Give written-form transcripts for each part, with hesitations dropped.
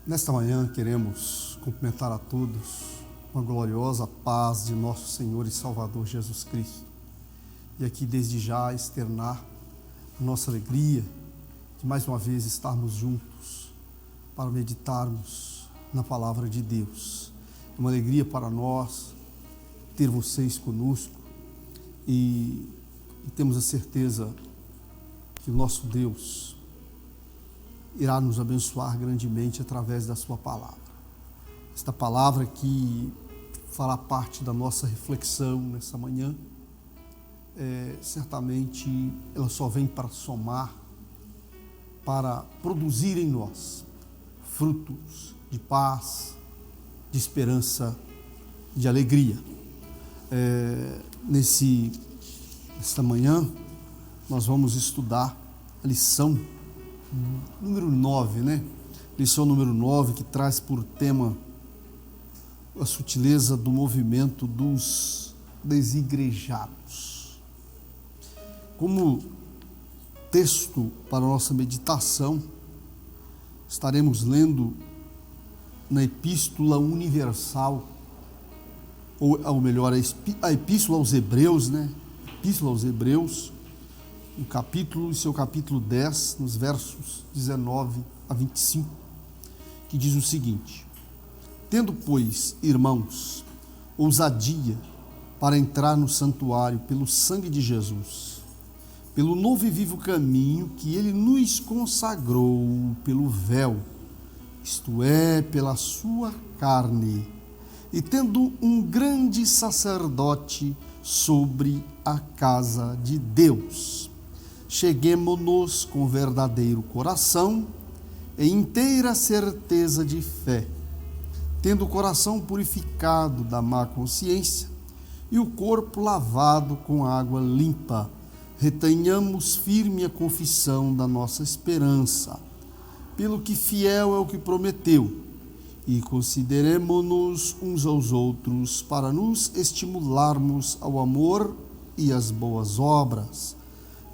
Nesta manhã queremos cumprimentar a todos com a gloriosa paz de nosso Senhor e Salvador Jesus Cristo. E aqui desde já externar a nossa alegria de mais uma vez estarmos juntos para meditarmos na palavra de Deus. É uma alegria para nós ter vocês conosco e temos a certeza que o nosso Deus irá nos abençoar grandemente através da sua palavra. Esta palavra que fará parte da nossa reflexão nessa manhã, certamente ela só vem para somar, para produzir em nós frutos de paz, de esperança, de alegria. Nesta manhã nós vamos estudar a lição número 9, Lição número 9, que traz por tema a sutileza do movimento dos desigrejados. Como texto para a nossa meditação, estaremos lendo na Epístola Universal, ou melhor, a Epístola aos Hebreus, Epístola aos Hebreus, seu capítulo 10, nos versos 19 a 25, que diz o seguinte: Tendo, pois, irmãos, ousadia para entrar no santuário pelo sangue de Jesus, pelo novo e vivo caminho que ele nos consagrou pelo véu, isto é, pela sua carne, e tendo um grande sacerdote sobre a casa de Deus, cheguemo-nos com verdadeiro coração e inteira certeza de fé, tendo o coração purificado da má consciência e o corpo lavado com água limpa, retenhamos firme a confissão da nossa esperança, pelo que fiel é o que prometeu, e consideremo-nos uns aos outros para nos estimularmos ao amor e às boas obras,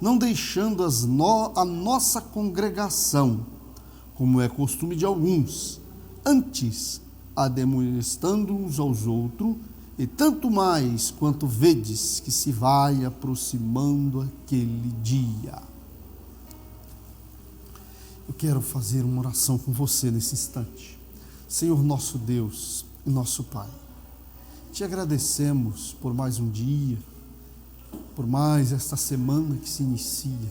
não deixando a nossa congregação, como é costume de alguns, antes admoestando uns aos outros, e tanto mais quanto vedes que se vai aproximando aquele dia. Eu quero fazer uma oração com você nesse instante. Senhor nosso Deus e nosso Pai, te agradecemos por mais um dia, por mais esta semana que se inicia,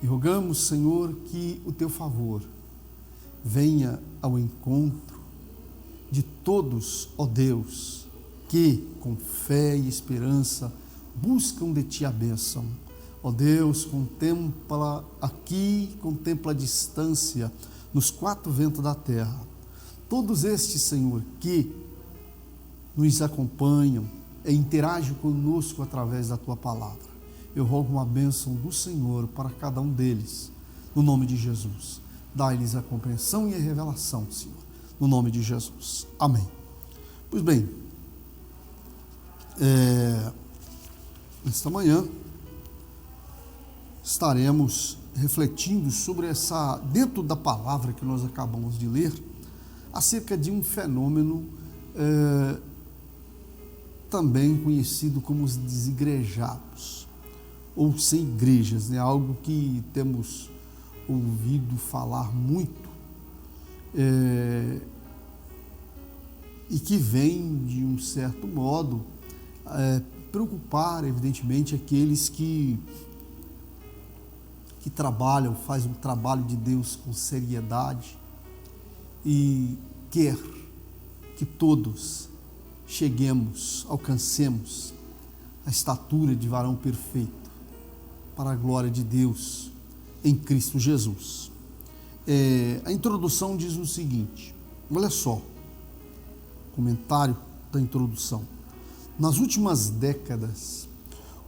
e rogamos, Senhor, que o teu favor venha ao encontro de todos, ó Deus, que com fé e esperança buscam de ti a bênção. Ó Deus, contempla aqui, contempla a distância nos quatro ventos da terra. Todos estes, Senhor, que nos acompanham e interagem conosco através da tua palavra. Eu rogo uma bênção do Senhor para cada um deles, no nome de Jesus. Dai-lhes a compreensão e a revelação, Senhor, no nome de Jesus. Amém. Pois bem, nesta manhã estaremos refletindo sobre dentro da palavra que nós acabamos de ler, acerca de um fenômeno também conhecido como os desigrejados, ou sem igrejas, algo que temos ouvido falar muito, e que vem, de um certo modo, preocupar, evidentemente, aqueles que trabalham, fazem um trabalho de Deus com seriedade, e quer que todos alcancemos a estatura de varão perfeito, para a glória de Deus em Cristo Jesus. A introdução diz o seguinte, olha só, comentário da introdução: nas últimas décadas,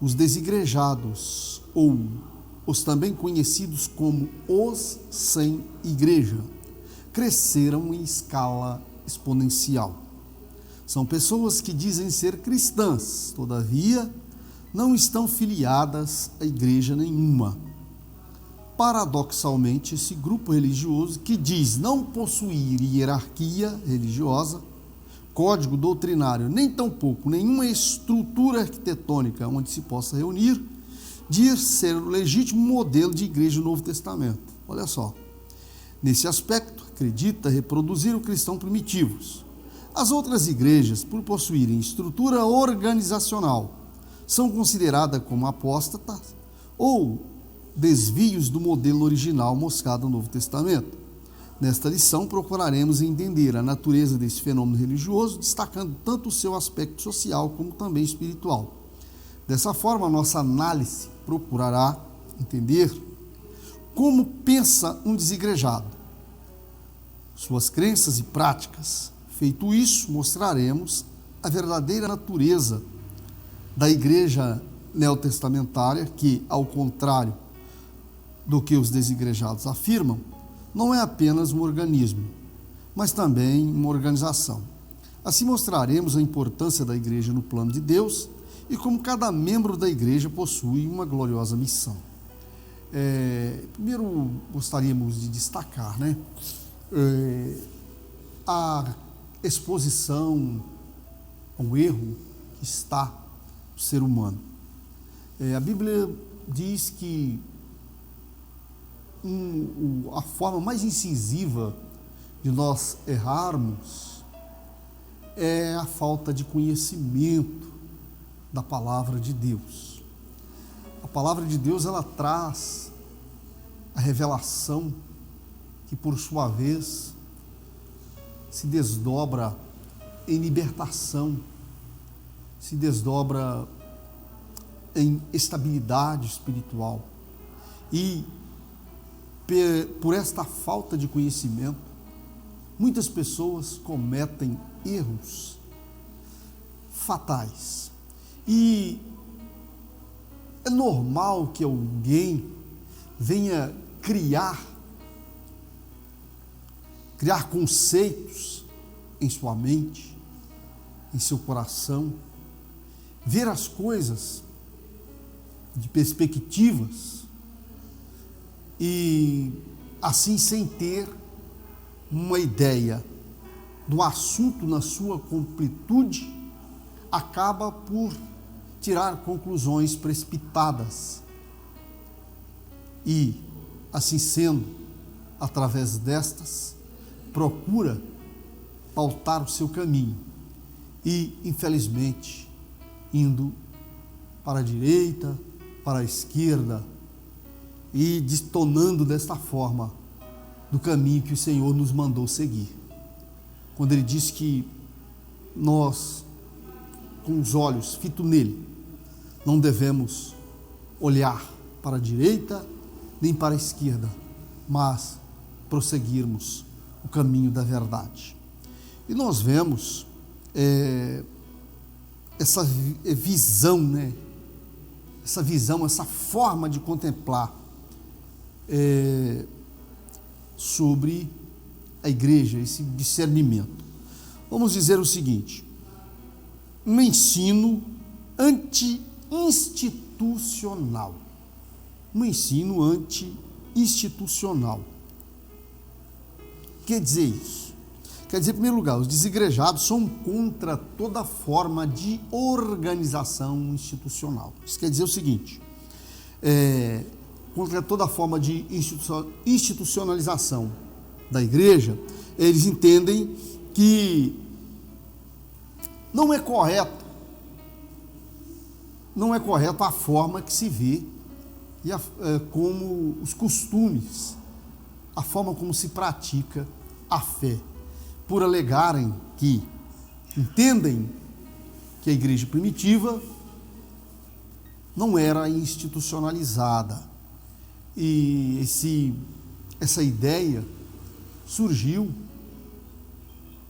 os desigrejados, ou os também conhecidos como os sem igreja, cresceram em escala exponencial. São pessoas que dizem ser cristãs, todavia não estão filiadas a igreja nenhuma. Paradoxalmente, esse grupo religioso que diz não possuir hierarquia religiosa, código doutrinário, nem tampouco nenhuma estrutura arquitetônica onde se possa reunir, diz ser o legítimo modelo de igreja do Novo Testamento. Olha só, nesse aspecto, acredita reproduzir o cristão primitivos. As outras igrejas, por possuírem estrutura organizacional, são consideradas como apóstatas ou desvios do modelo original mostrado no Novo Testamento. Nesta lição, procuraremos entender a natureza desse fenômeno religioso, destacando tanto o seu aspecto social como também espiritual. Dessa forma, a nossa análise procurará entender como pensa um desigrejado, suas crenças e práticas. Feito isso, mostraremos a verdadeira natureza da igreja neotestamentária, que, ao contrário do que os desigrejados afirmam, não é apenas um organismo, mas também uma organização. Assim mostraremos a importância da igreja no plano de Deus e como cada membro da igreja possui uma gloriosa missão. Primeiro, gostaríamos de destacar, a exposição ao erro que está no ser humano. A Bíblia diz que a forma mais incisiva de nós errarmos é a falta de conhecimento da palavra de Deus. A palavra de Deus, ela traz a revelação que, por sua vez, se desdobra em libertação, se desdobra em estabilidade espiritual. E por esta falta de conhecimento, muitas pessoas cometem erros fatais. E é normal que alguém venha criar conceitos em sua mente, em seu coração, ver as coisas de perspectivas e assim, sem ter uma ideia do assunto na sua completude, acaba por tirar conclusões precipitadas e, assim sendo, através destas, procura pautar o seu caminho e, infelizmente, indo para a direita, para a esquerda e detonando desta forma do caminho que o Senhor nos mandou seguir. Quando Ele diz que nós, com os olhos fitos nele, não devemos olhar para a direita nem para a esquerda, mas prosseguirmos o caminho da verdade. E nós vemos essa visão, essa visão, essa forma de contemplar sobre a igreja, esse discernimento. Vamos dizer o seguinte: um ensino anti-institucional. Um ensino anti-institucional. Quer dizer isso? Quer dizer, em primeiro lugar, os desigrejados são contra toda forma de organização institucional. Isso quer dizer o seguinte: contra toda forma de institucionalização da igreja, eles entendem que não é correto a forma que se vê e como os costumes, a forma como se pratica a fé, por alegarem que entendem que a igreja primitiva não era institucionalizada. E essa ideia surgiu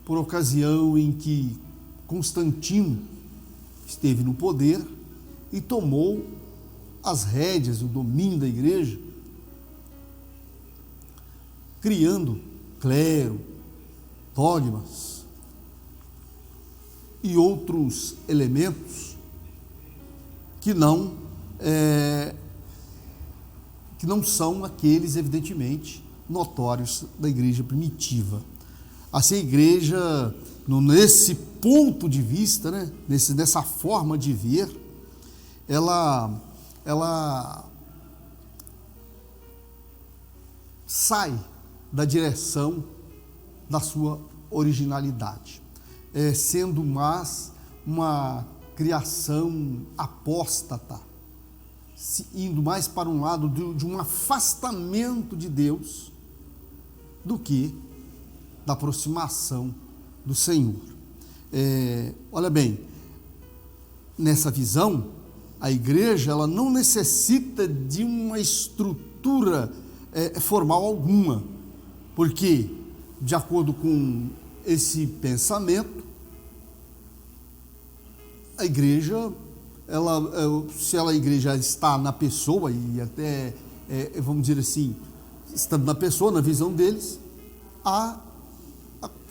por ocasião em que Constantino esteve no poder e tomou as rédeas, o domínio da igreja, criando clero, dogmas e outros elementos que não que não são aqueles, evidentemente, notórios da igreja primitiva. Assim, a igreja, nesse ponto de vista, né, nessa forma de ver, ela sai da direção da sua originalidade, sendo mais uma criação apóstata, indo mais para um lado de um afastamento de Deus do que da aproximação do Senhor. Olha bem, nessa visão, a igreja ela não necessita de uma estrutura formal alguma, porque, de acordo com esse pensamento, a igreja, se a igreja está na pessoa, e até, vamos dizer assim, estando na pessoa, na visão deles,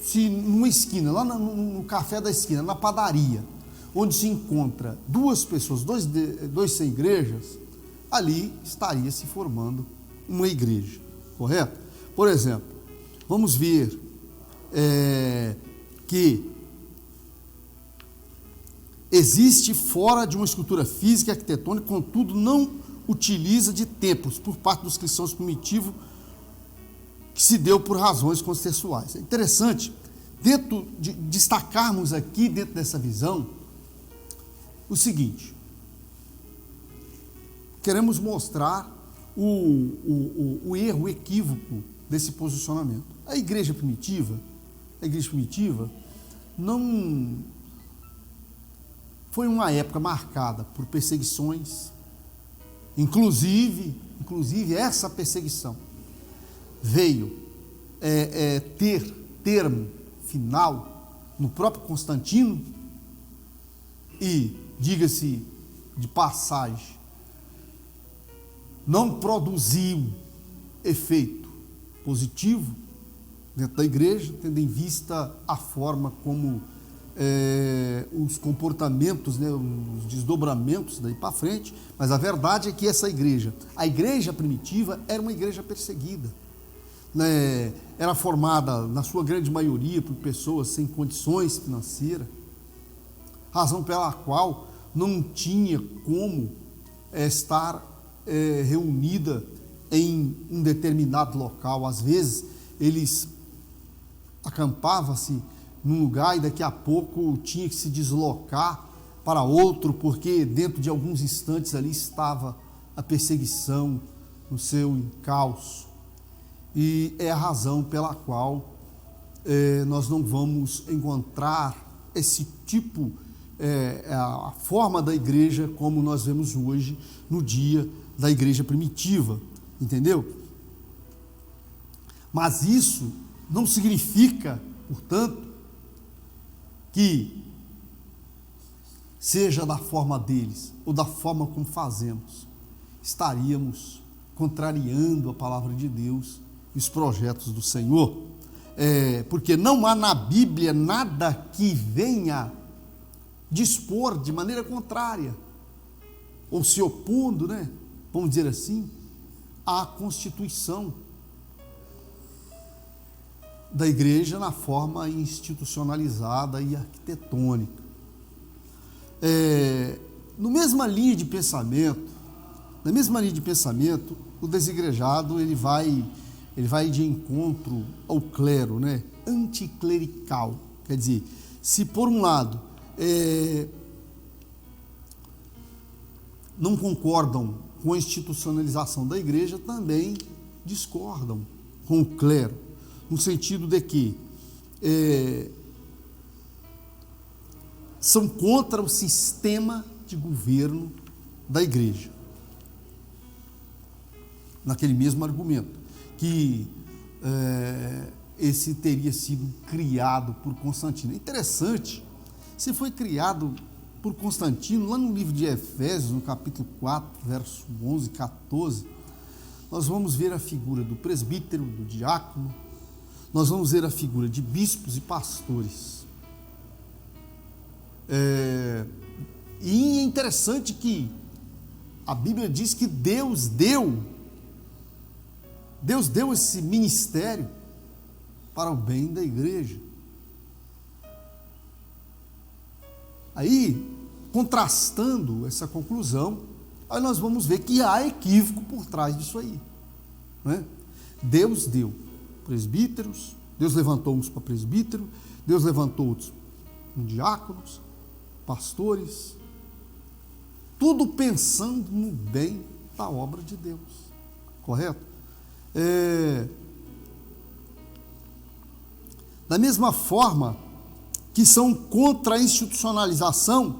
se numa esquina, lá no café da esquina, na padaria, onde se encontra duas pessoas, dois sem igrejas, ali estaria se formando uma igreja, correto? Por exemplo, vamos ver que existe fora de uma estrutura física e arquitetônica, contudo, não utiliza de templos por parte dos cristãos primitivos, que se deu por razões contextuais. É interessante, destacarmos aqui, dentro dessa visão, o seguinte: queremos mostrar o erro, o equívoco desse posicionamento. A igreja primitiva não foi uma época marcada por perseguições, inclusive essa perseguição veio ter termo final no próprio Constantino e, diga-se de passagem, não produziu efeito positivo dentro da igreja, tendo em vista a forma como os comportamentos, né, os desdobramentos daí para frente. Mas a verdade é que a igreja primitiva era uma igreja perseguida, né? Era formada, na sua grande maioria, por pessoas sem condições financeiras, razão pela qual não tinha como estar reunida em um determinado local. Às vezes eles acampavam-se num lugar e daqui a pouco tinha que se deslocar para outro, porque dentro de alguns instantes ali estava a perseguição no seu encalço. E é a razão pela qual nós não vamos encontrar esse tipo, a forma da igreja como nós vemos hoje no dia da igreja primitiva, entendeu? Mas isso não significa, portanto, que seja da forma deles ou da forma como fazemos, estaríamos contrariando a palavra de Deus e os projetos do Senhor, porque não há na Bíblia nada que venha dispor de maneira contrária ou se opondo, né, vamos dizer assim, à Constituição da igreja na forma institucionalizada e arquitetônica. Na mesma linha de pensamento, o desigrejado ele vai de encontro ao clero, né, anticlerical. Quer dizer, se por um lado não concordam com a institucionalização da igreja, também discordam com o clero, no sentido de que são contra o sistema de governo da igreja. Naquele mesmo argumento, que esse teria sido criado por Constantino. É interessante, se foi criado por Constantino, lá no livro de Efésios, no capítulo 4, verso 11 e 14, nós vamos ver a figura do presbítero, do diácono, nós vamos ver a figura de bispos e pastores. E é interessante que a Bíblia diz que Deus deu Deus deu esse ministério para o bem da igreja. Aí, contrastando essa conclusão, aí nós vamos ver que há equívoco por trás disso aí, né? Deus deu presbíteros, Deus levantou uns para presbítero, Deus levantou outros diáconos, pastores, tudo pensando no bem da obra de Deus, correto? Da mesma forma que são contra a institucionalização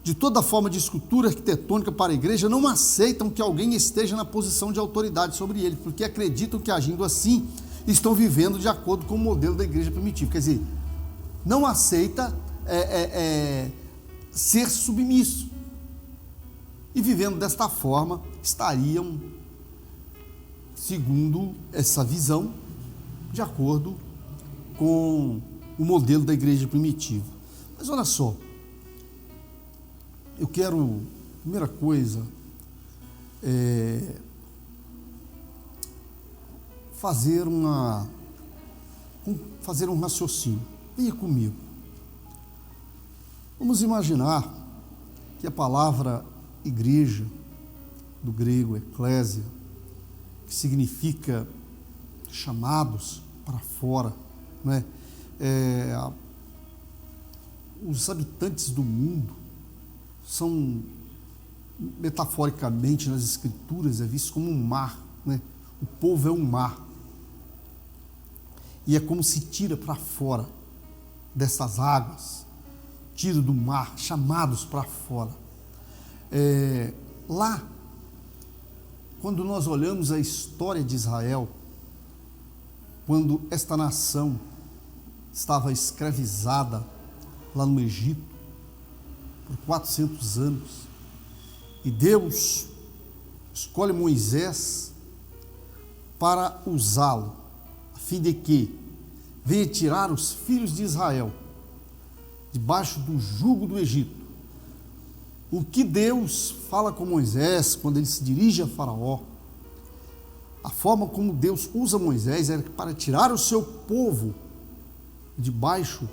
de toda forma de estrutura arquitetônica para a igreja, não aceitam que alguém esteja na posição de autoridade sobre ele, porque acreditam que agindo assim, estão vivendo de acordo com o modelo da igreja primitiva. Quer dizer, não aceita ser submisso. E vivendo desta forma, estariam, segundo essa visão, de acordo com o modelo da igreja primitiva. Mas olha só, eu quero, primeira coisa, fazer um raciocínio. Venha comigo. Vamos imaginar que a palavra igreja, do grego eclésia, que significa chamados para fora, né? Os habitantes do mundo são, metaforicamente nas escrituras, é visto como um mar, né? O povo é um mar, e é como se tira para fora dessas águas, tira do mar, chamados para fora. Lá, quando nós olhamos a história de Israel, quando esta nação estava escravizada lá no Egito por 400 anos, e Deus escolhe Moisés para usá-lo, a fim de que venha tirar os filhos de Israel debaixo do jugo do Egito. O que Deus fala com Moisés quando ele se dirige a Faraó, a forma como Deus usa Moisés era para tirar o seu povo debaixo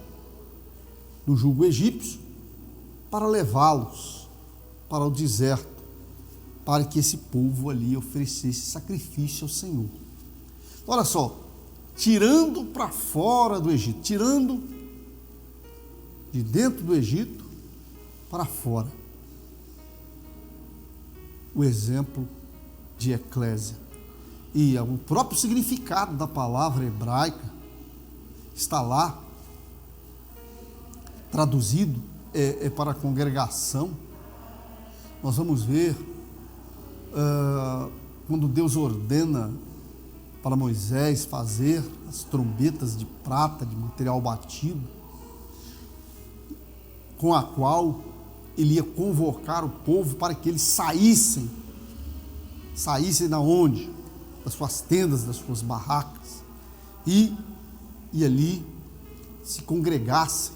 do jugo egípcio, para levá-los para o deserto, para que esse povo ali oferecesse sacrifício ao Senhor. Olha só, tirando para fora do Egito, tirando de dentro do Egito para fora. O exemplo de eclésia. E o próprio significado da palavra hebraica está lá, traduzido, para a congregação. Nós vamos ver, quando Deus ordena para Moisés fazer as trombetas de prata, de material batido, com a qual ele ia convocar o povo para que eles saíssem da onde? Das suas tendas, das suas barracas, e ali se congregassem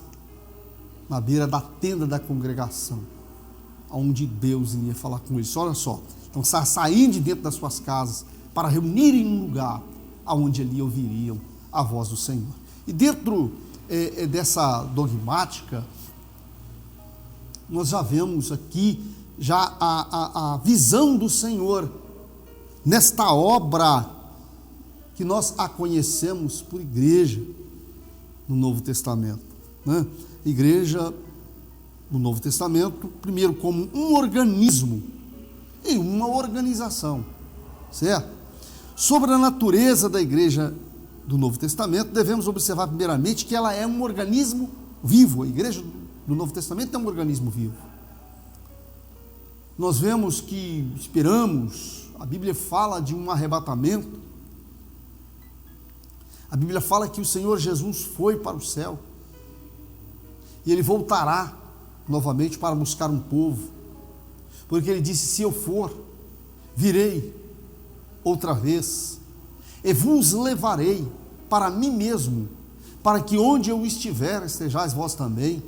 na beira da tenda da congregação, onde Deus iria falar com eles. Olha só, então saindo de dentro das suas casas para reunirem um lugar onde ali ouviriam a voz do Senhor. E dentro dessa dogmática, nós já vemos aqui a visão do Senhor nesta obra que nós a conhecemos por igreja no Novo Testamento, né? Igreja no Novo Testamento, primeiro como um organismo e uma organização, certo? Sobre a natureza da igreja do Novo Testamento, devemos observar primeiramente que ela é um organismo vivo. A igreja do Novo Testamento é um organismo vivo. Nós vemos que esperamos, a Bíblia fala de um arrebatamento, a Bíblia fala que o Senhor Jesus foi para o céu, e Ele voltará novamente para buscar um povo, porque Ele disse: se eu for, virei outra vez, e vos levarei para mim mesmo, para que onde eu estiver, estejais vós também,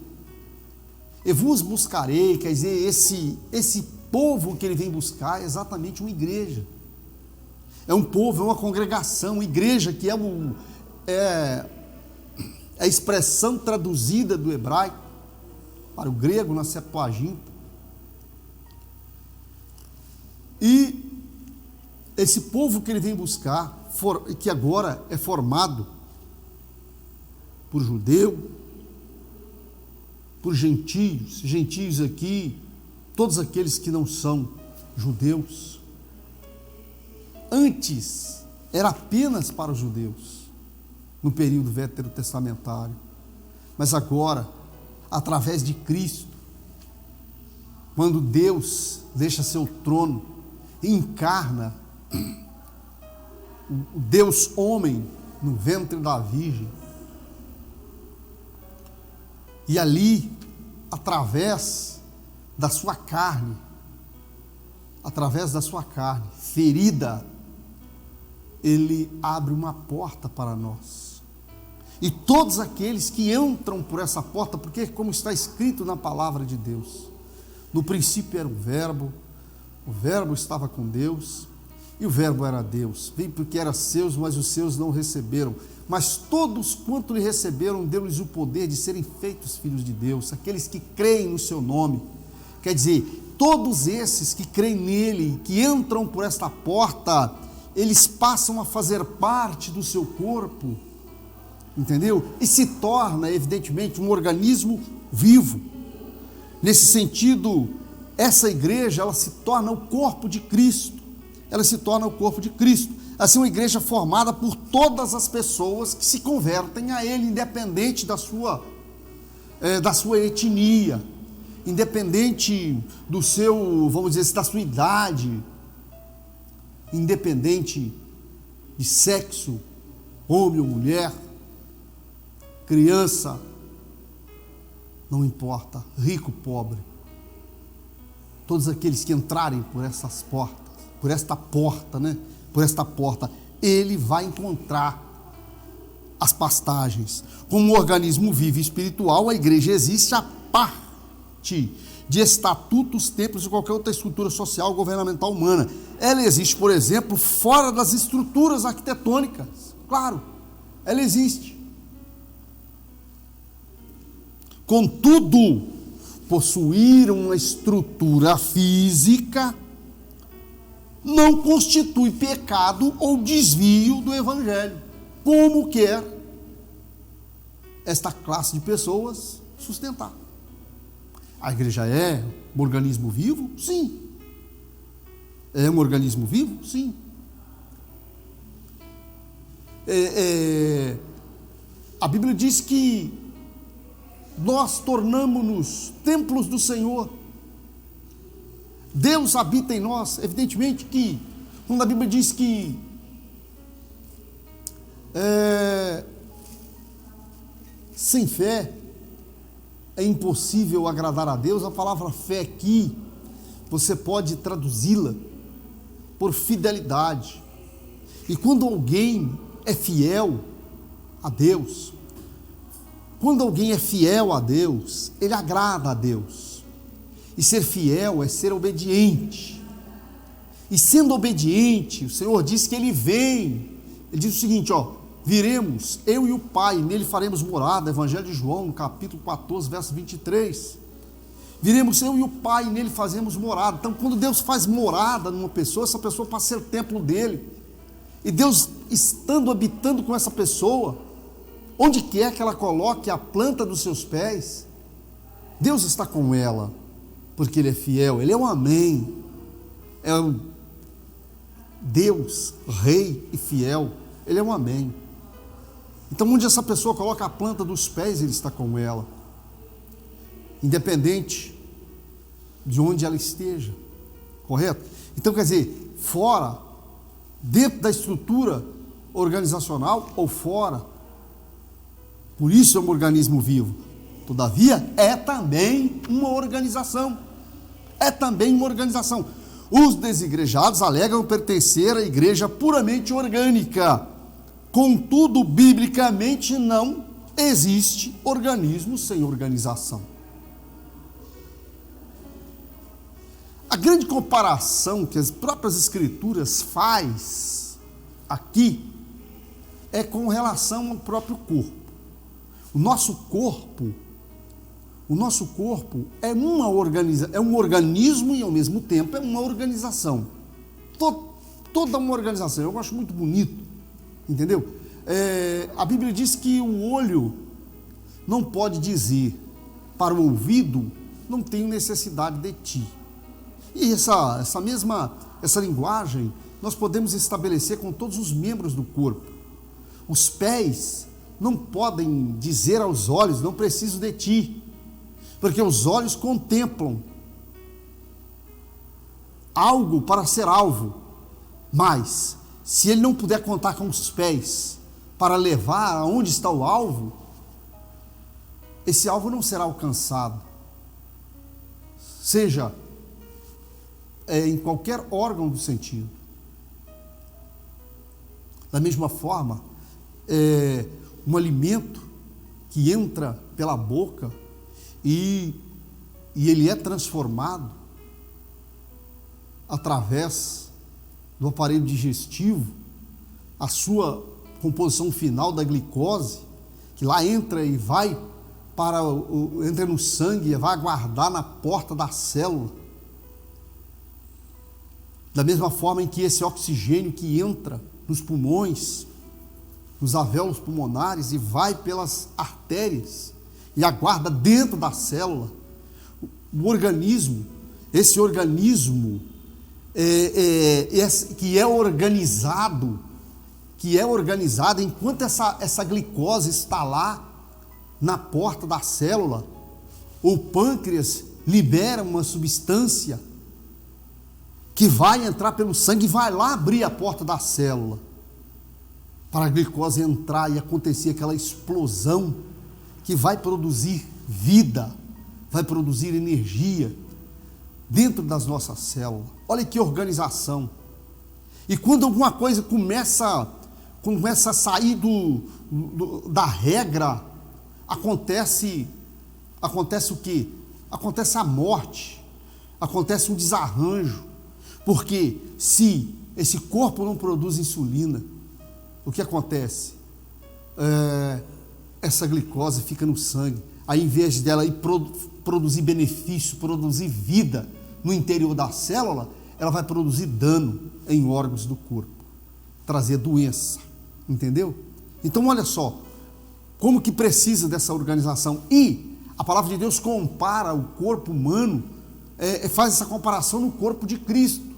e vos buscarei. Quer dizer, esse povo que Ele vem buscar é exatamente uma igreja, é um povo, é uma congregação, igreja, que é a expressão traduzida do hebraico para o grego na Septuaginta. E esse povo que ele vem buscar, que agora é formado por judeu, por gentios aqui, todos aqueles que não são judeus. Antes era apenas para os judeus, no período veterotestamentário, mas agora, através de Cristo, quando Deus deixa seu trono e encarna o Deus homem no ventre da Virgem, e ali, através da sua carne, ferida, ele abre uma porta para nós. E todos aqueles que entram por essa porta, porque como está escrito na palavra de Deus, no princípio era o Verbo estava com Deus, e o Verbo era Deus. Veio porque era seus, mas os seus não receberam. Mas todos quanto lhe receberam, deu-lhes o poder de serem feitos filhos de Deus, aqueles que creem no seu nome. Quer dizer, todos esses que creem nele, que entram por esta porta, eles passam a fazer parte do seu corpo, entendeu? E se torna, evidentemente, um organismo vivo. Nesse sentido, essa igreja, ela se torna o corpo de Cristo. Ela se torna o corpo de Cristo. Assim, uma igreja formada por todas as pessoas que se convertem a ele, independente da sua etnia, independente do seu, vamos dizer assim, da sua idade, independente de sexo, homem ou mulher, criança, não importa, rico, pobre, todos aqueles que entrarem por essas portas, por esta porta, ele vai encontrar as pastagens. Como um organismo vivo e espiritual, a igreja existe a parte de estatutos, templos e qualquer outra estrutura social, governamental, humana. Ela existe, por exemplo, fora das estruturas arquitetônicas. Claro, ela existe. Contudo, possuir uma estrutura física não constitui pecado ou desvio do evangelho, como quer esta classe de pessoas sustentar. A igreja é um organismo vivo? Sim. É um organismo vivo? Sim. A Bíblia diz que nós tornamo-nos templos do Senhor. Deus habita em nós. Evidentemente que, quando a Bíblia diz que sem fé é impossível agradar a Deus, a palavra fé aqui, você pode traduzi-la por fidelidade. E quando alguém é fiel a Deus, ele agrada a Deus. E ser fiel é ser obediente. E sendo obediente, o Senhor diz que Ele vem. Ele diz o seguinte, viremos, eu e o Pai, nele faremos morada. Evangelho de João, no capítulo 14, verso 23. Viremos eu e o Pai, nele fazemos morada. Então, quando Deus faz morada numa pessoa, essa pessoa passa a ser o templo dele. E Deus, habitando com essa pessoa, onde quer que ela coloque a planta dos seus pés, Deus está com ela. Porque Ele é fiel, Ele é um amém, é um Deus, Rei e fiel, Ele é um amém. Então, onde essa pessoa coloca a planta dos pés, Ele está com ela, independente de onde ela esteja, correto? Então, quer dizer, fora, dentro da estrutura organizacional ou fora, por isso é um organismo vivo. Todavia, é também uma organização. Os desigrejados alegam pertencer à igreja puramente orgânica. Contudo, biblicamente, não existe organismo sem organização. A grande comparação que as próprias Escrituras faz aqui é com relação ao próprio corpo. O nosso corpo é um organismo e ao mesmo tempo é uma organização. Toda uma organização. Eu acho muito bonito, entendeu? A Bíblia diz que o olho não pode dizer para o ouvido: não tenho necessidade de ti. E essa linguagem nós podemos estabelecer com todos os membros do corpo. Os pés não podem dizer aos olhos: não preciso de ti, porque os olhos contemplam algo para ser alvo, mas se ele não puder contar com os pés para levar aonde está o alvo, esse alvo não será alcançado, seja em qualquer órgão do sentido. Da mesma forma, um alimento que entra pela boca e ele é transformado através do aparelho digestivo, a sua composição final da glicose, que lá entra e vai entra no sangue e vai aguardar na porta da célula. Da mesma forma em que esse oxigênio que entra nos pulmões, nos alvéolos pulmonares e vai pelas artérias e aguarda dentro da célula, o organismo, esse organismo que é organizado, enquanto essa glicose está lá na porta da célula, o pâncreas libera uma substância que vai entrar pelo sangue e vai lá abrir a porta da célula, para a glicose entrar e acontecer aquela explosão que vai produzir vida, vai produzir energia dentro das nossas células. Olha que organização. E quando alguma coisa começa a sair da regra, acontece o quê? Acontece a morte, acontece um desarranjo, porque se esse corpo não produz insulina, o que acontece? Essa glicose fica no sangue, aí em vez dela ir produzir benefício, produzir vida no interior da célula, ela vai produzir dano em órgãos do corpo, trazer doença, entendeu? Então olha só, como que precisa dessa organização. E a palavra de Deus compara o corpo humano, faz essa comparação no corpo de Cristo,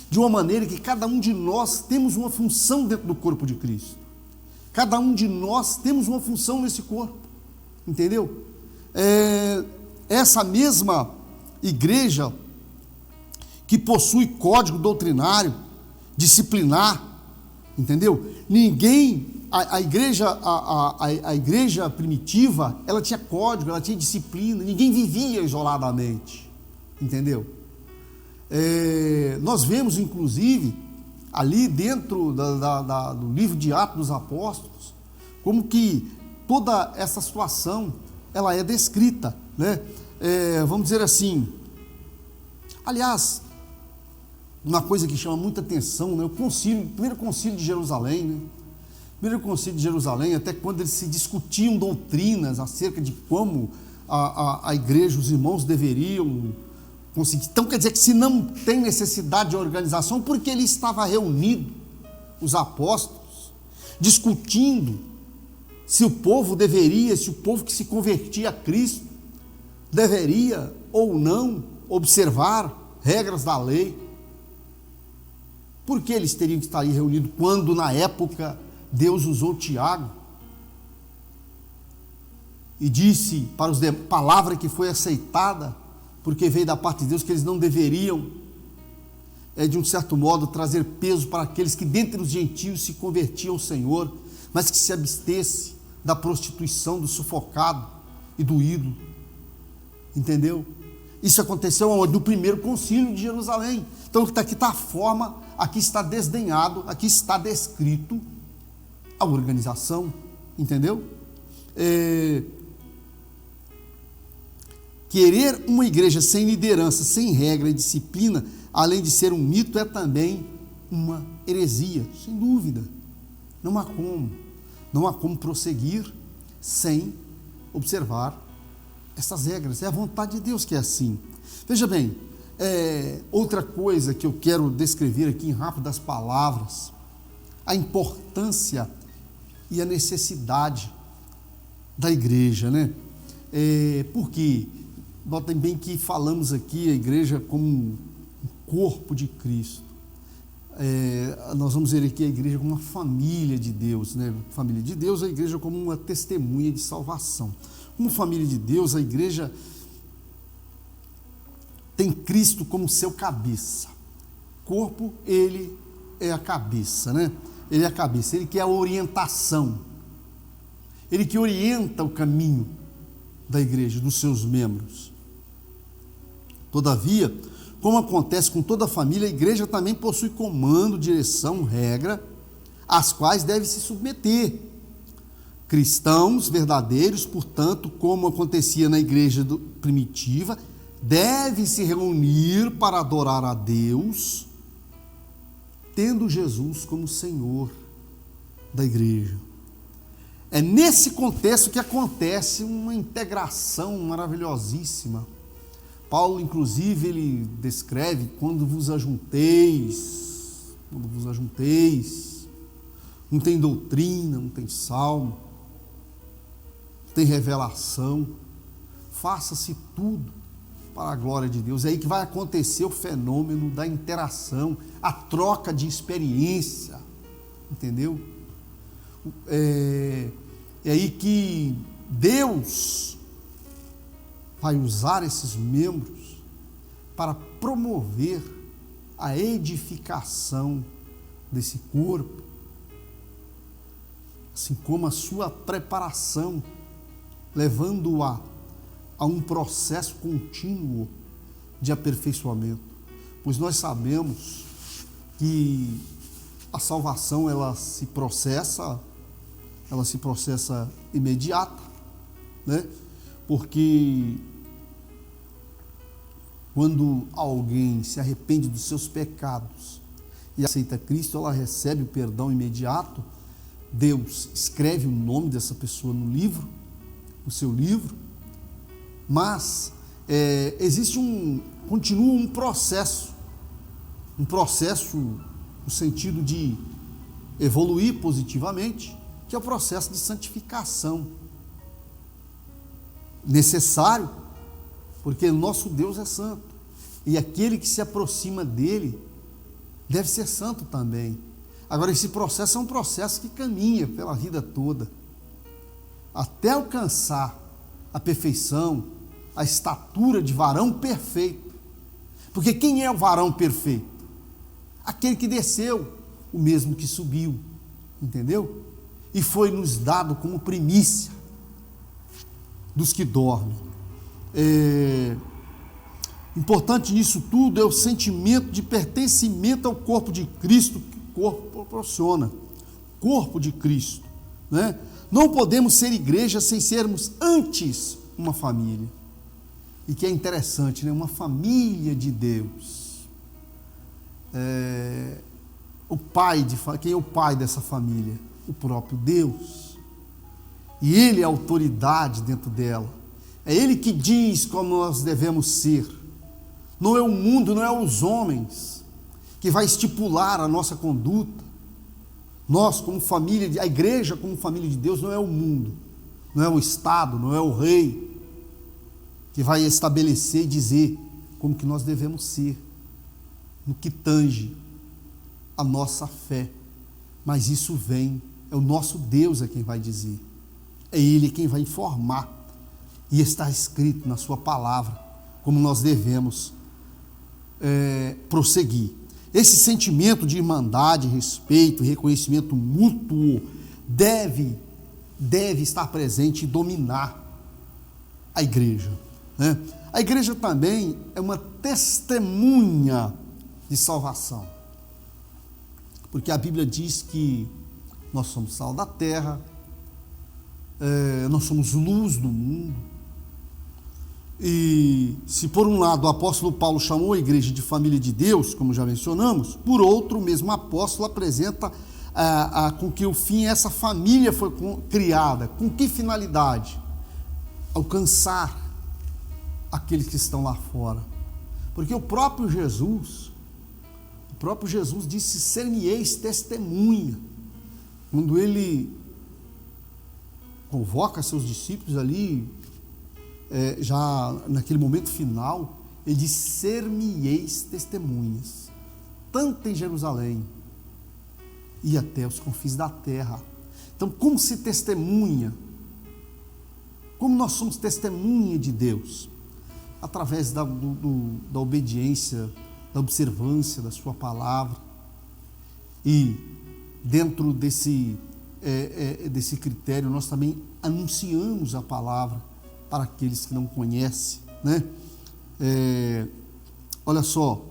de uma maneira que cada um de nós temos uma função dentro do corpo de Cristo. Cada um de nós temos uma função nesse corpo, entendeu? Essa mesma igreja que possui código doutrinário, disciplinar, entendeu? A igreja primitiva, ela tinha código, ela tinha disciplina, ninguém vivia isoladamente, entendeu? Nós vemos, inclusive, ali dentro do livro de Atos dos Apóstolos, como que toda essa situação, ela é descrita, né? Vamos dizer assim, aliás, uma coisa que chama muita atenção, né? O primeiro concílio de Jerusalém, né? Primeiro concílio de Jerusalém, até quando eles se discutiam doutrinas acerca de como a igreja, os irmãos deveriam conseguir. Então quer dizer que se não tem necessidade de organização, porque ele estava reunido, os apóstolos, discutindo se o povo que se convertia a Cristo, deveria ou não observar regras da lei. Por que eles teriam que estar aí reunidos quando na época Deus usou Tiago e disse para os demais, palavra que foi aceitada, porque veio da parte de Deus, que eles não deveriam, de um certo modo, trazer peso para aqueles que dentre os gentios se convertiam ao Senhor, mas que se abstesse da prostituição, do sufocado e do ídolo, entendeu? Isso aconteceu no primeiro concílio de Jerusalém. Então aqui está a forma, aqui está desdenhado, aqui está descrito a organização, entendeu? Querer uma igreja sem liderança, sem regra e disciplina, além de ser um mito, é também uma heresia, sem dúvida, Não há como prosseguir sem observar essas regras. É a vontade de Deus que é assim. Veja bem, outra coisa que eu quero descrever aqui em rápidas palavras, a importância e a necessidade da igreja, né? Porque notem bem que falamos aqui a igreja como um corpo de Cristo. Nós vamos ver aqui a igreja como uma família de Deus, né? Família de Deus, a igreja como uma testemunha de salvação. Como família de Deus, a igreja tem Cristo como seu cabeça. Corpo, ele é a cabeça, né? Ele é a cabeça, ele que é a orientação. Ele que orienta o caminho da igreja, dos seus membros. Todavia, como acontece com toda a família, a igreja também possui comando, direção, regra, às quais deve se submeter. Cristãos verdadeiros, portanto, como acontecia na igreja primitiva, devem se reunir para adorar a Deus, tendo Jesus como Senhor da igreja. É nesse contexto que acontece uma integração maravilhosíssima. Paulo, inclusive, ele descreve quando vos ajunteis, não tem doutrina, não tem salmo, não tem revelação, faça-se tudo para a glória de Deus. É aí que vai acontecer o fenômeno da interação, a troca de experiência, entendeu? É aí que Deus vai usar esses membros para promover a edificação desse corpo, assim como a sua preparação, levando-o a um processo contínuo de aperfeiçoamento. Pois nós sabemos que a salvação ela se processa imediata, né? Porque quando alguém se arrepende dos seus pecados e aceita Cristo, ela recebe o perdão imediato. Deus escreve o nome dessa pessoa no seu livro, mas continua um processo no sentido de evoluir positivamente, que é o processo de santificação, necessário, porque o nosso Deus é santo, e aquele que se aproxima dele deve ser santo também. Agora, esse processo é um processo que caminha pela vida toda, até alcançar a perfeição, a estatura de varão perfeito. Porque quem é o varão perfeito? Aquele que desceu, o mesmo que subiu, entendeu? E foi nos dado como primícia dos que dormem. Importante nisso tudo é o sentimento de pertencimento ao corpo de Cristo que o corpo proporciona. Corpo de Cristo, né? Não podemos ser igreja sem sermos antes uma família. E que é interessante, né? Uma família de Deus. Quem é o pai dessa família? O próprio Deus. E Ele é a autoridade dentro dela. É Ele que diz como nós devemos ser. Não é o mundo, não é os homens que vai estipular a nossa conduta. Nós, como família, a igreja como família de Deus, não é o mundo, não é o Estado, não é o rei que vai estabelecer e dizer como que nós devemos ser, no que tange a nossa fé. Mas isso vem, é o nosso Deus quem vai dizer, é Ele quem vai informar, e está escrito na sua palavra como nós devemos prosseguir. Esse sentimento de irmandade, respeito e reconhecimento mútuo deve estar presente e dominar a igreja, né? A igreja também é uma testemunha de salvação, porque a Bíblia diz que nós somos sal da terra, nós somos luz do mundo. E se por um lado o apóstolo Paulo chamou a igreja de família de Deus, como já mencionamos, por outro, o mesmo apóstolo apresenta com que o fim essa família foi criada. Com que finalidade? Alcançar aqueles que estão lá fora. Porque o próprio Jesus disse: ser-me-eis testemunha. Quando ele convoca seus discípulos ali, já naquele momento final, ele diz: ser-me-eis testemunhas, tanto em Jerusalém e até os confins da terra. Então, como se testemunha? Como nós somos testemunha de Deus? Através da obediência, da observância da sua palavra. E dentro desse critério, nós também anunciamos a palavra para aqueles que não conhecem, né? Olha só,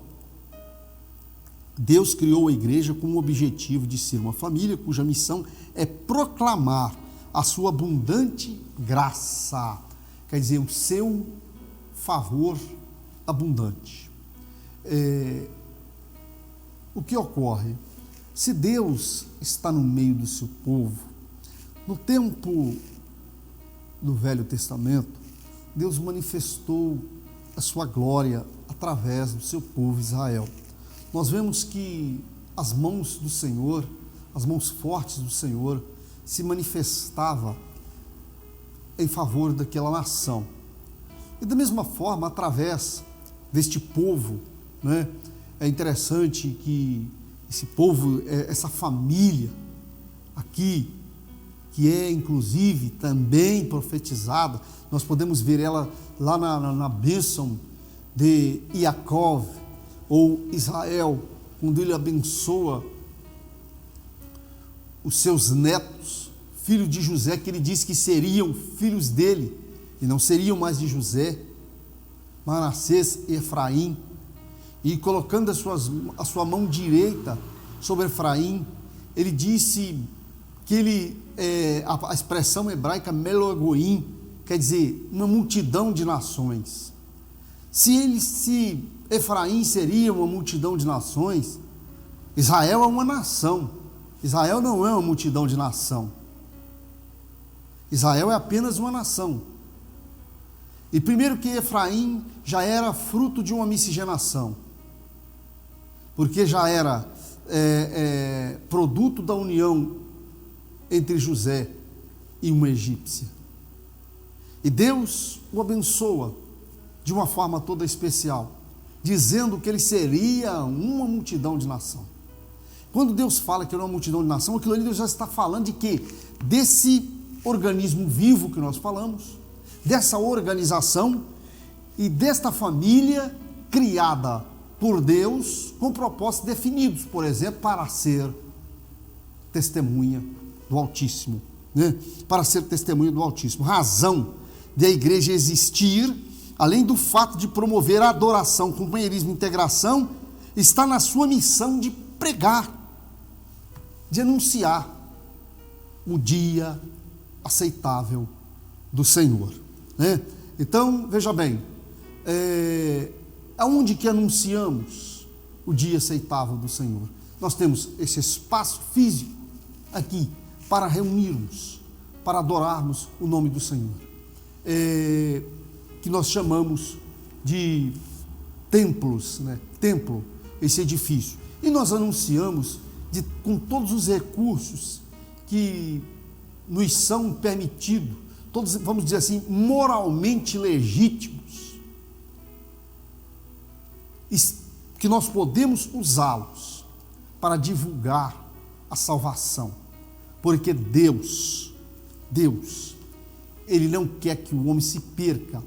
Deus criou a igreja com o objetivo de ser uma família cuja missão é proclamar a sua abundante graça, quer dizer, o seu favor abundante. O que ocorre? Se Deus está no meio do seu povo, no tempo do Velho Testamento, Deus manifestou a sua glória através do seu povo Israel. Nós vemos que as mãos do Senhor, as mãos fortes do Senhor, se manifestava em favor daquela nação. E da mesma forma, através deste povo, né, é interessante que esse povo, essa família aqui, que é inclusive também profetizada, nós podemos ver ela lá na bênção de Iacov, ou Israel, quando ele abençoa os seus netos, filhos de José, que ele disse que seriam filhos dele, e não seriam mais de José, Manassés e Efraim, e colocando a sua mão direita sobre Efraim, ele disse que ele, a expressão hebraica Melogoim, quer dizer, uma multidão de nações. Se Efraim seria uma multidão de nações, Israel é uma nação. Israel não é uma multidão de nação. Israel é apenas uma nação. E primeiro que Efraim já era fruto de uma miscigenação, porque já era produto da união entre José e uma egípcia. E Deus o abençoa de uma forma toda especial, dizendo que ele seria uma multidão de nação. Quando Deus fala que ele é uma multidão de nação, aquilo ali Deus já está falando de quê? Desse organismo vivo que nós falamos, dessa organização e desta família criada por Deus com propósitos definidos, por exemplo, para ser testemunha do Altíssimo, né? Para ser testemunha do Altíssimo. Razão de a igreja existir, além do fato de promover a adoração, companheirismo e integração, está na sua missão de pregar, de anunciar o dia aceitável do Senhor, né? Então, veja bem, aonde que anunciamos o dia aceitável do Senhor? Nós temos esse espaço físico aqui para reunirmos, para adorarmos o nome do Senhor, que nós chamamos de templos, né? Templo, esse edifício. E nós anunciamos com todos os recursos que nos são permitidos, todos, vamos dizer assim, moralmente legítimos, que nós podemos usá-los para divulgar a salvação, porque Deus, Ele não quer que o homem se perca,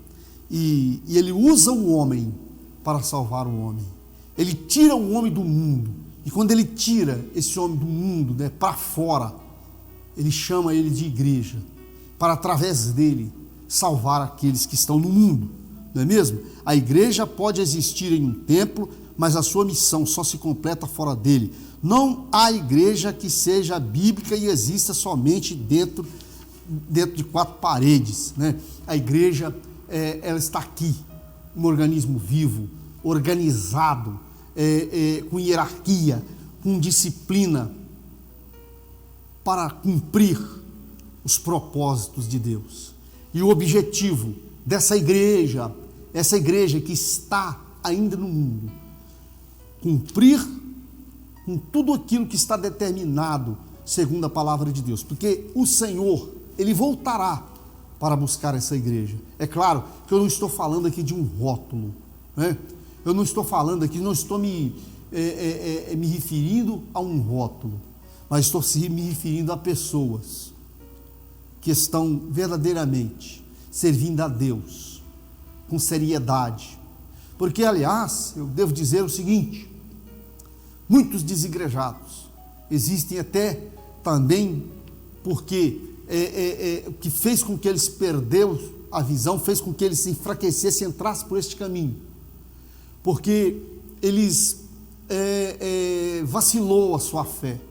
e Ele usa o homem para salvar o homem. Ele tira o homem do mundo, e quando Ele tira esse homem do mundo, né, para fora, Ele chama ele de igreja, para através dele salvar aqueles que estão no mundo, não é mesmo? A igreja pode existir em um templo, mas a sua missão só se completa fora dele. Não há igreja que seja bíblica e exista somente dentro de quatro paredes, né? A igreja, ela está aqui, um organismo vivo, organizado, com hierarquia, com disciplina, para cumprir os propósitos de Deus. E o objetivo dessa igreja, essa igreja que está ainda no mundo, cumprir com tudo aquilo que está determinado segundo a palavra de Deus, porque o Senhor, Ele voltará para buscar essa igreja. É claro que eu não estou falando aqui de um rótulo, né? Eu não estou falando aqui, não estou me referindo a um rótulo, mas estou me referindo a pessoas que estão verdadeiramente servindo a Deus com seriedade. Porque, aliás, eu devo dizer o seguinte: muitos desigrejados existem até também porque o que fez com que eles perderam a visão, fez com que eles se enfraquecessem, entrassem por este caminho, porque eles vacilou a sua fé.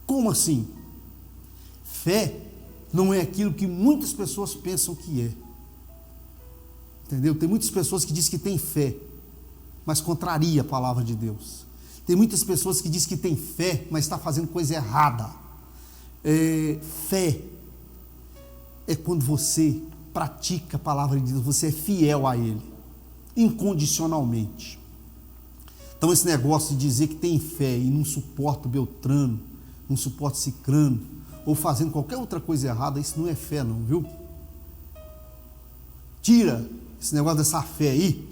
Como assim? Fé não é aquilo que muitas pessoas pensam que é. Entendeu? Tem muitas pessoas que dizem que tem fé, mas contraria a palavra de Deus. Tem muitas pessoas que dizem que tem fé, mas está fazendo coisa errada. Fé é quando você pratica a palavra de Deus, você é fiel a Ele, incondicionalmente. Então esse negócio de dizer que tem fé e não suporta o Beltrano, não suporta o Cicrano, ou fazendo qualquer outra coisa errada, isso não é fé não, viu? Tira esse negócio dessa fé aí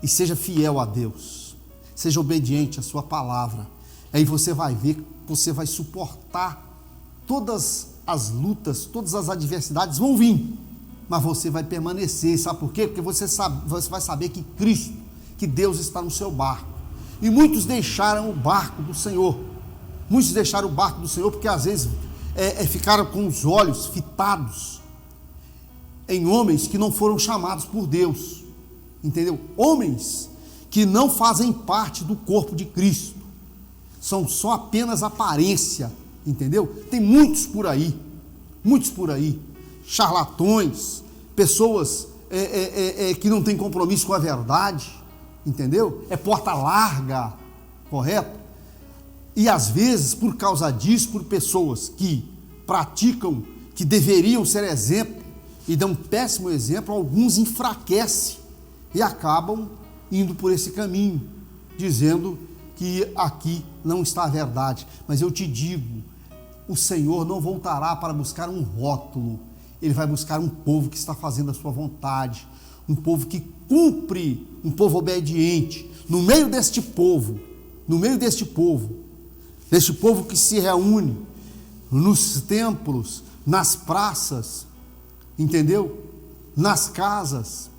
e seja fiel a Deus, seja obediente à sua palavra. Aí você vai ver que você vai suportar todas as lutas, todas as adversidades vão vir, mas você vai permanecer. Sabe por quê? Porque você vai saber que Cristo, que Deus está no seu barco. E muitos deixaram o barco do Senhor. Muitos deixaram o barco do Senhor porque às vezes ficaram com os olhos fitados em homens que não foram chamados por Deus, entendeu? Homens que não fazem parte do corpo de Cristo, são só apenas aparência, entendeu? Tem muitos por aí, charlatões, pessoas que não têm compromisso com a verdade, entendeu? É porta larga, correto? E às vezes, por causa disso, por pessoas que praticam, que deveriam ser exemplo, e dão um péssimo exemplo, alguns enfraquecem e acabam indo por esse caminho, dizendo que aqui não está a verdade. Mas eu te digo, o Senhor não voltará para buscar um rótulo, Ele vai buscar um povo que está fazendo a sua vontade, um povo que cumpre, um povo obediente. No meio deste povo que se reúne nos templos, nas praças, entendeu? Nas casas,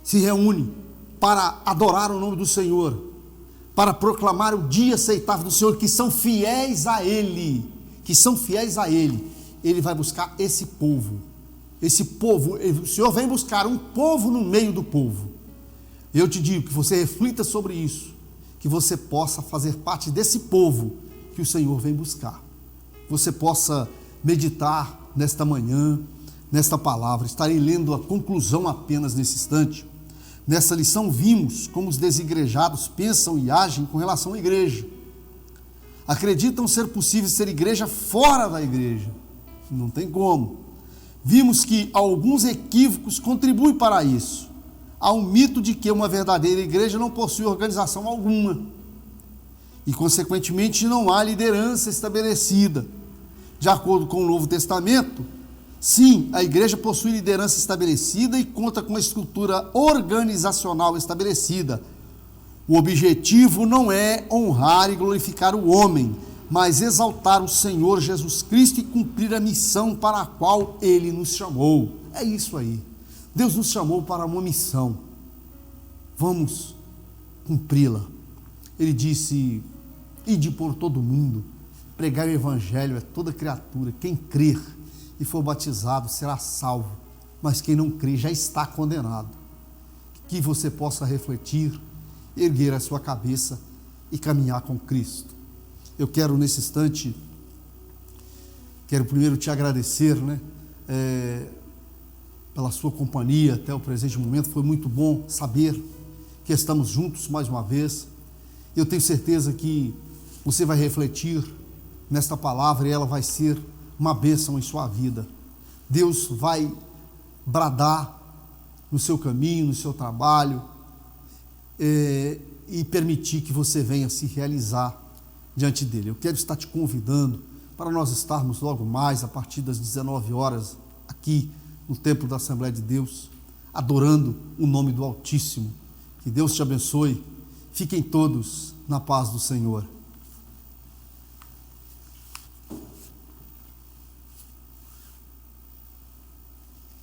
se reúne para adorar o nome do Senhor, para proclamar o dia aceitável do Senhor, que são fiéis a Ele, Ele vai buscar esse povo, o Senhor vem buscar um povo no meio do povo. Eu te digo que você reflita sobre isso, que você possa fazer parte desse povo que o Senhor vem buscar, você possa meditar nesta manhã, nesta palavra. Estarei lendo a conclusão apenas nesse instante. Nessa lição vimos como os desigrejados pensam e agem com relação à igreja. Acreditam ser possível ser igreja fora da igreja. Não tem como. Vimos que alguns equívocos contribuem para isso. Há um mito de que uma verdadeira igreja não possui organização alguma e, consequentemente, não há liderança estabelecida. De acordo com o Novo Testamento, sim, a igreja possui liderança estabelecida e conta com uma estrutura organizacional estabelecida. O objetivo não é honrar e glorificar o homem, mas exaltar o Senhor Jesus Cristo e cumprir a missão para a qual Ele nos chamou. É isso aí. Deus nos chamou para uma missão. Vamos cumpri-la. Ele disse: ide por todo mundo, pregar o evangelho a toda criatura. Quem crer e for batizado será salvo, mas quem não crer já está condenado. Que você possa refletir, erguer a sua cabeça e caminhar com Cristo. Eu quero nesse instante, primeiro te agradecer, pela sua companhia até o presente momento. Foi muito bom saber que estamos juntos mais uma vez. Eu tenho certeza que você vai refletir nesta palavra e ela vai ser uma bênção em sua vida. Deus vai bradar no seu caminho, no seu trabalho, e permitir que você venha se realizar diante dele. Eu quero estar te convidando para nós estarmos logo mais, a partir das 19 horas, aqui no templo da Assembleia de Deus, adorando o nome do Altíssimo. Que Deus te abençoe. Fiquem todos na paz do Senhor.